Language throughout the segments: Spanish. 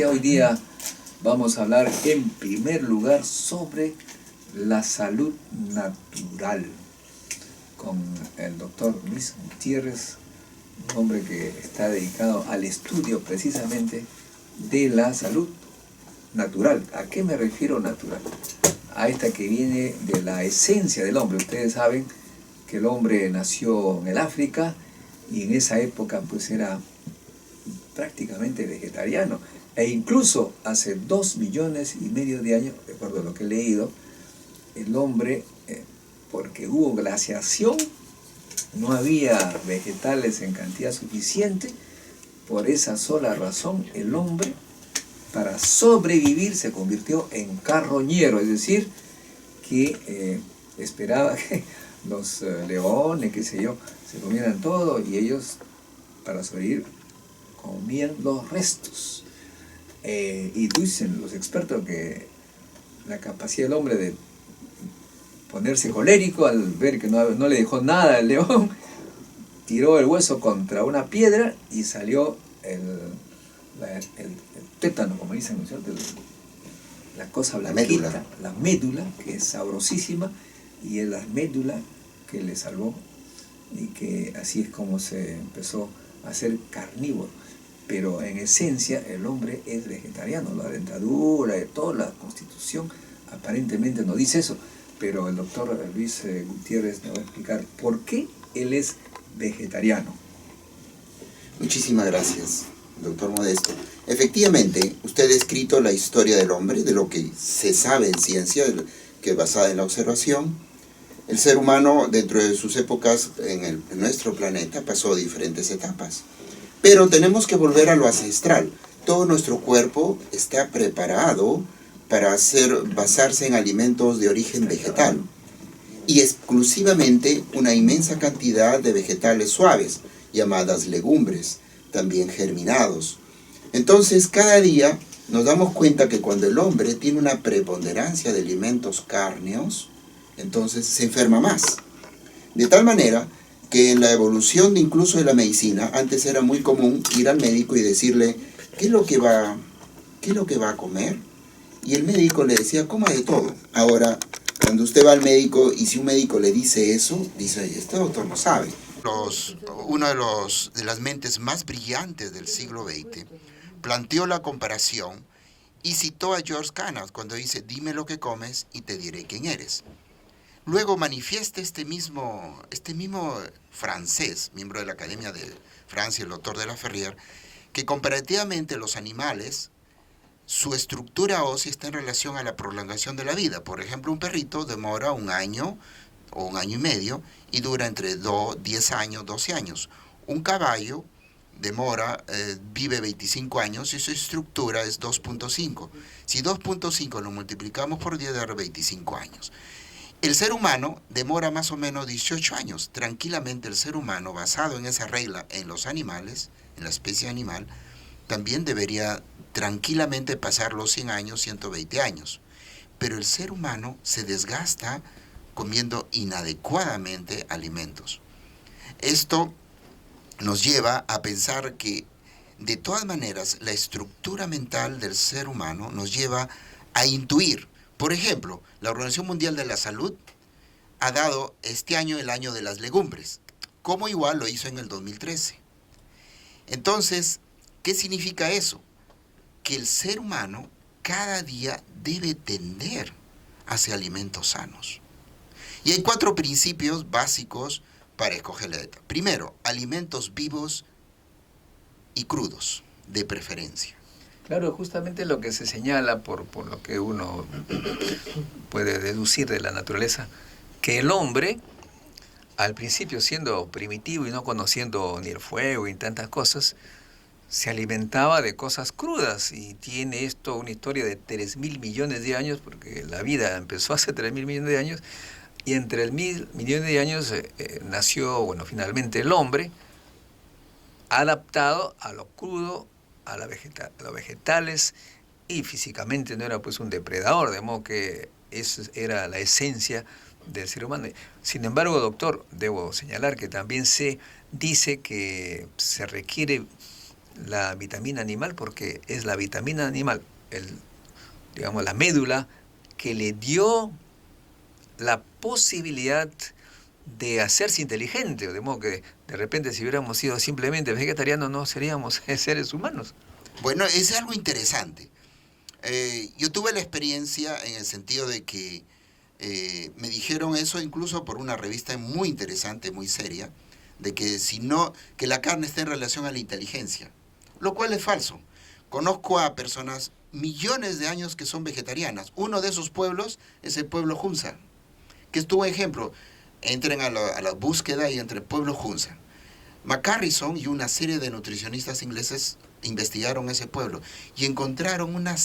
Hoy día vamos a hablar en primer lugar sobre la salud natural con el doctor Luis Gutiérrez, un hombre que está dedicado al estudio precisamente de la salud natural. ¿A qué me refiero natural? A esta que viene de la esencia del hombre. Ustedes saben que el hombre nació en el África y en esa época pues era prácticamente vegetariano, e incluso hace 2,5 millones de años, de acuerdo a lo que he leído, el hombre, porque hubo glaciación, no había vegetales en cantidad suficiente. Por esa sola razón el hombre, para sobrevivir, se convirtió en carroñero, es decir, que esperaba que los leones, qué sé yo, se comieran todo, y ellos, para sobrevivir, comían los restos. Y dicen los expertos que la capacidad del hombre de ponerse colérico al ver que no le dejó nada al león, tiró el hueso contra una piedra y salió el tétano, como dicen, ¿no es cierto? La cosa blanquita, la médula, que es sabrosísima, y es la médula que le salvó, y que así es como se empezó a ser carnívoro. Pero en esencia el hombre es vegetariano. La dentadura y toda la constitución aparentemente no dice eso, pero el doctor Luis Gutiérrez nos va a explicar por qué él es vegetariano. Muchísimas gracias, doctor Modesto. Efectivamente, usted ha escrito la historia del hombre, de lo que se sabe en ciencia, que es basada en la observación. El ser humano, dentro de sus épocas en nuestro planeta, pasó diferentes etapas. Pero tenemos que volver a lo ancestral. Todo nuestro cuerpo está preparado para basarse en alimentos de origen vegetal, y exclusivamente una inmensa cantidad de vegetales suaves, llamadas legumbres, también germinados. Entonces, cada día nos damos cuenta que cuando el hombre tiene una preponderancia de alimentos cárneos, entonces se enferma más. De tal manera que en la evolución incluso de la medicina, antes era muy común ir al médico y decirle, ¿qué es lo que va a comer? Y el médico le decía, coma de todo. Ahora, cuando usted va al médico y si un médico le dice eso, dice, este doctor no sabe. Una de las mentes más brillantes del siglo XX planteó la comparación y citó a George Canals cuando dice, dime lo que comes y te diré quién eres. Luego manifiesta este mismo francés, miembro de la Academia de Francia, el doctor de la Ferrière, que comparativamente los animales, su estructura ósea está en relación a la prolongación de la vida. Por ejemplo, un perrito demora 1 año o 1 año y medio y dura entre 10 años, 12 años. Un caballo vive 25 años y su estructura es 2.5. Si 2.5 lo multiplicamos por 10 da 25 años. El ser humano demora más o menos 18 años. Tranquilamente el ser humano, basado en esa regla en los animales, en la especie animal, también debería tranquilamente pasar los 100 años, 120 años. Pero el ser humano se desgasta comiendo inadecuadamente alimentos. Esto nos lleva a pensar que, de todas maneras, la estructura mental del ser humano nos lleva a intuir. Por ejemplo, la Organización Mundial de la Salud ha dado este año el año de las legumbres, como igual lo hizo en el 2013. Entonces, ¿qué significa eso? Que el ser humano cada día debe tender hacia alimentos sanos. Y hay 4 principios básicos para escoger la dieta. Primero, alimentos vivos y crudos, de preferencia. Claro, justamente lo que se señala por lo que uno puede deducir de la naturaleza, que el hombre, al principio siendo primitivo y no conociendo ni el fuego ni tantas cosas, se alimentaba de cosas crudas, y tiene esto una historia de 3,000 millones de años, porque la vida empezó hace 3,000 millones de años, y entre el 1,000 millones de años nació, finalmente el hombre, adaptado a lo crudo, a los vegetales, y físicamente no era pues un depredador, de modo que esa era la esencia del ser humano. Sin embargo, doctor, debo señalar que también se dice que se requiere la vitamina animal porque es la vitamina animal, digamos, la médula que le dio la posibilidad de hacerse inteligente, de modo que de repente si hubiéramos sido simplemente vegetarianos no seríamos seres humanos. Bueno, es algo interesante. Yo tuve la experiencia en el sentido de que me dijeron eso incluso por una revista muy interesante, muy seria, de que si no, que la carne está en relación a la inteligencia, lo cual es falso. Conozco a personas millones de años que son vegetarianas. Uno de esos pueblos es el pueblo Hunza, que es tu ejemplo. Entren a la búsqueda y entre pueblo Hunza. McCarrison y una serie de nutricionistas ingleses investigaron ese pueblo y encontraron una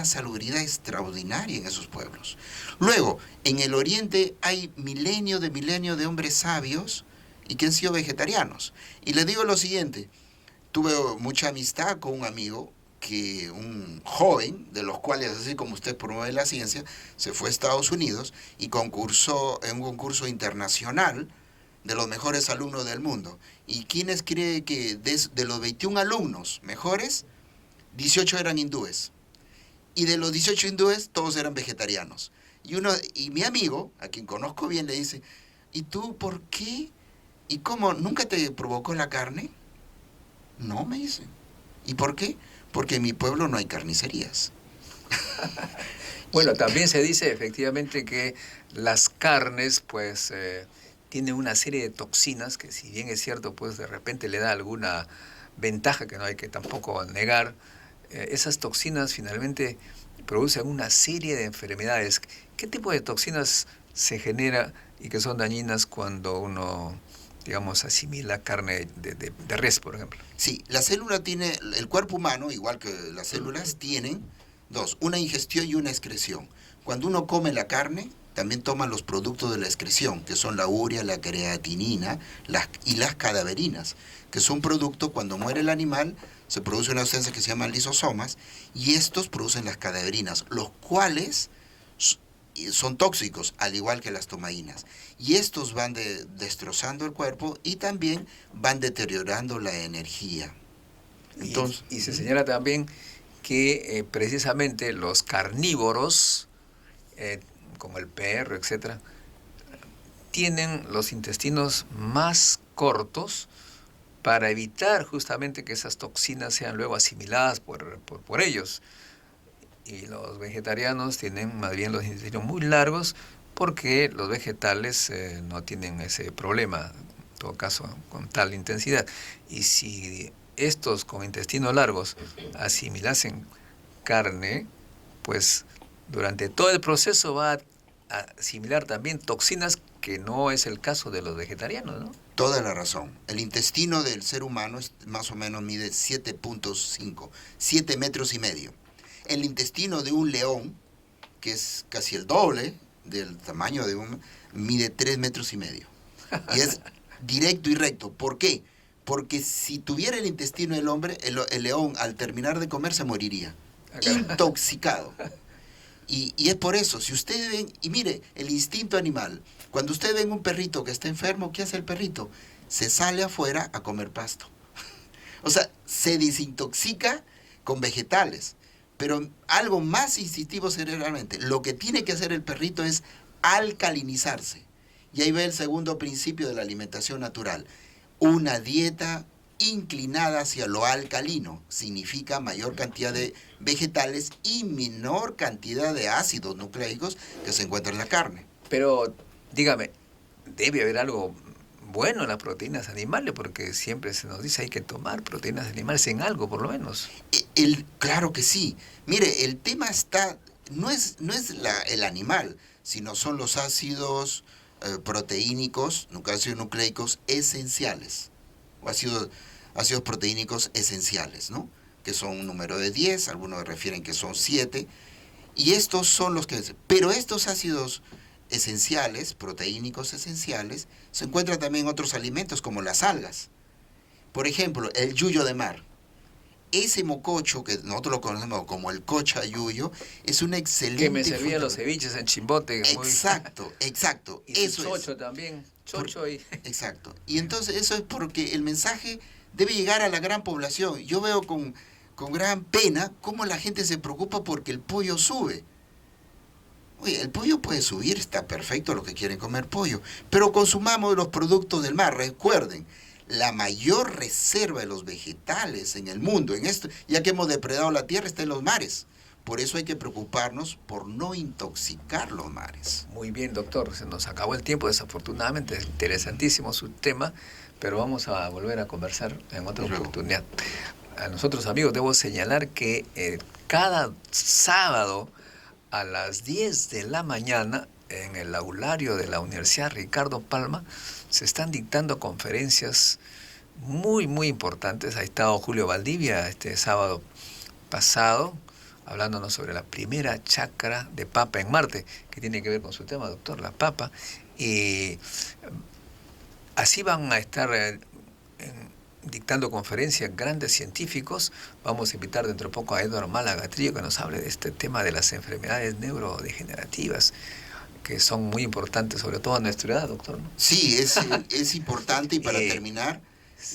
salubridad extraordinaria en esos pueblos. Luego, en el oriente hay milenio de hombres sabios y que han sido vegetarianos. Y les digo lo siguiente, tuve mucha amistad con un amigo, un joven, de los cuales, así como usted promueve la ciencia, se fue a Estados Unidos y concursó en un concurso internacional de los mejores alumnos del mundo. ¿Y quiénes cree que de los 21 alumnos mejores, 18 eran hindúes? Y de los 18 hindúes, todos eran vegetarianos. Y mi amigo, a quien conozco bien, le dice, ¿y tú por qué? ¿Y cómo? ¿Nunca te provocó la carne? No, me dice. ¿Y por qué? Porque en mi pueblo no hay carnicerías. Bueno, también se dice efectivamente que las carnes, pues, tienen una serie de toxinas que, si bien es cierto, pues de repente le da alguna ventaja que no hay que tampoco negar, esas toxinas finalmente producen una serie de enfermedades. ¿Qué tipo de toxinas se genera y que son dañinas cuando uno, digamos, asimila carne de res, por ejemplo? Sí, la célula tiene, el cuerpo humano, igual que las células, tienen dos, una ingestión y una excreción. Cuando uno come la carne, también toma los productos de la excreción, que son la urea, la creatinina y las cadaverinas, que son productos, cuando muere el animal, se produce una sustancia que se llama lisosomas, y estos producen las cadaverinas, los cuales son tóxicos, al igual que las tomainas. Y estos van destrozando el cuerpo y también van deteriorando la energía. Entonces, y se señala también que precisamente los carnívoros, como el perro, etcétera, tienen los intestinos más cortos para evitar justamente que esas toxinas sean luego asimiladas por ellos. Y los vegetarianos tienen más bien los intestinos muy largos porque los vegetales no tienen ese problema, en todo caso, con tal intensidad. Y si estos con intestinos largos asimilasen carne, pues durante todo el proceso va a asimilar también toxinas, que no es el caso de los vegetarianos, ¿no? toda la razón. El intestino del ser humano más o menos mide 7 metros y medio. El intestino de un león, que es casi el doble del tamaño mide 3 metros y medio. Y es directo y recto. ¿Por qué? Porque si tuviera el intestino del hombre, el león al terminar de comer se moriría. Intoxicado. Y es por eso, si ustedes ven, y mire, el instinto animal, cuando ustedes ven un perrito que está enfermo, ¿qué hace el perrito? Se sale afuera a comer pasto. O sea, se desintoxica con vegetales. Pero algo más instintivo cerebralmente, lo que tiene que hacer el perrito es alcalinizarse. Y ahí ve el segundo principio de la alimentación natural. Una dieta inclinada hacia lo alcalino significa mayor cantidad de vegetales y menor cantidad de ácidos nucleicos que se encuentran en la carne. Pero, dígame, debe haber algo bueno en las proteínas animales, porque siempre se nos dice hay que tomar proteínas animales en algo, por lo menos. Claro que sí. Mire, el tema está, no es el animal, sino son los ácidos proteínicos, ácidos nucleicos esenciales, o ácidos proteínicos esenciales, ¿no? Que son un número de 10, algunos refieren que son 7, y estos son los que... Pero estos ácidos esenciales, proteínicos esenciales, se encuentran también en otros alimentos como las algas. Por ejemplo, el yuyo de mar. Ese mococho, que nosotros lo conocemos como el cochayuyo, es una excelente... Que me servían los ceviches en Chimbote. Exacto, exacto. Y eso chocho también, chocho y... Exacto. Y entonces eso es porque el mensaje debe llegar a la gran población. Yo veo con gran pena cómo la gente se preocupa porque el pollo sube. Oye, el pollo puede subir, está perfecto los que quieren comer pollo, pero consumamos los productos del mar. Recuerden, la mayor reserva de los vegetales en el mundo, en esto, ya que hemos depredado la tierra, está en los mares. Por eso hay que preocuparnos por no intoxicar los mares. Muy bien, doctor. Se nos acabó el tiempo, desafortunadamente. Es interesantísimo su tema, pero vamos a volver a conversar en otra oportunidad. A nosotros, amigos, debo señalar que cada sábado a las 10 de la mañana, en el aulario de la Universidad Ricardo Palma, se están dictando conferencias muy, muy importantes. Ha estado Julio Valdivia este sábado pasado, hablándonos sobre la primera chacra de papa en Marte, que tiene que ver con su tema, doctor, la papa. Y así van a estar dictando conferencias grandes científicos. Vamos a invitar dentro de poco a Eduardo Málaga Trillo, que nos hable de este tema de las enfermedades neurodegenerativas, que son muy importantes, sobre todo a nuestra edad, doctor, ¿no? Sí, es importante. Y para terminar,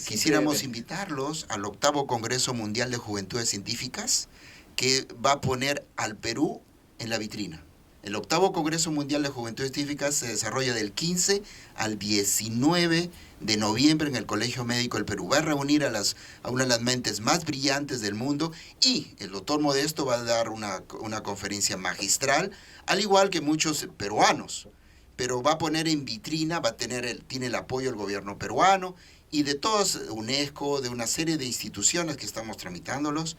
quisiéramos invitarlos al 8º Congreso Mundial de Juventudes Científicas, que va a poner al Perú en la vitrina. El 8º Congreso Mundial de Juventudes Científicas se desarrolla del 15 al 19 de noviembre en el Colegio Médico del Perú. Va a reunir a una de las mentes más brillantes del mundo, y el doctor Modesto va a dar una conferencia magistral, al igual que muchos peruanos. Pero va a poner en vitrina, tiene el apoyo del gobierno peruano y de todos, UNESCO, de una serie de instituciones que estamos tramitándolos.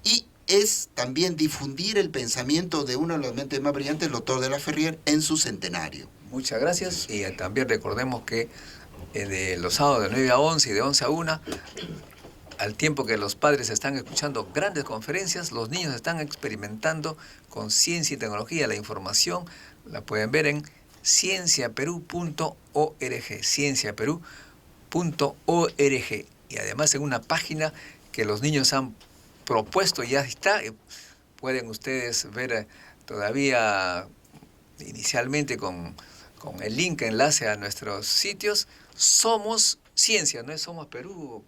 Y es también difundir el pensamiento de uno de las mentes más brillantes, el doctor de la Ferrier, en su centenario. Muchas gracias. Y también recordemos que de los sábados de 9 a 11 y de 11 a 1, al tiempo que los padres están escuchando grandes conferencias, los niños están experimentando con ciencia y tecnología. La información la pueden ver en cienciaperú.org, cienciaperú.org, y además en una página que los niños han propuesto, ya está. Pueden ustedes ver todavía inicialmente con el link, enlace a nuestros sitios. Somos Ciencia, no es Somos Perú,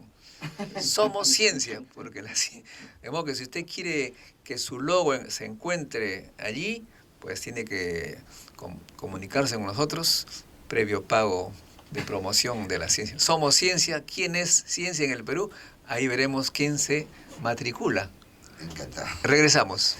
Somos Ciencia, porque de modo que si usted quiere que su logo se encuentre allí, pues tiene que comunicarse con nosotros, previo pago de promoción de la ciencia. Somos Ciencia. ¿Quién es Ciencia en el Perú? Ahí veremos quién se matricula. Encantado. Regresamos.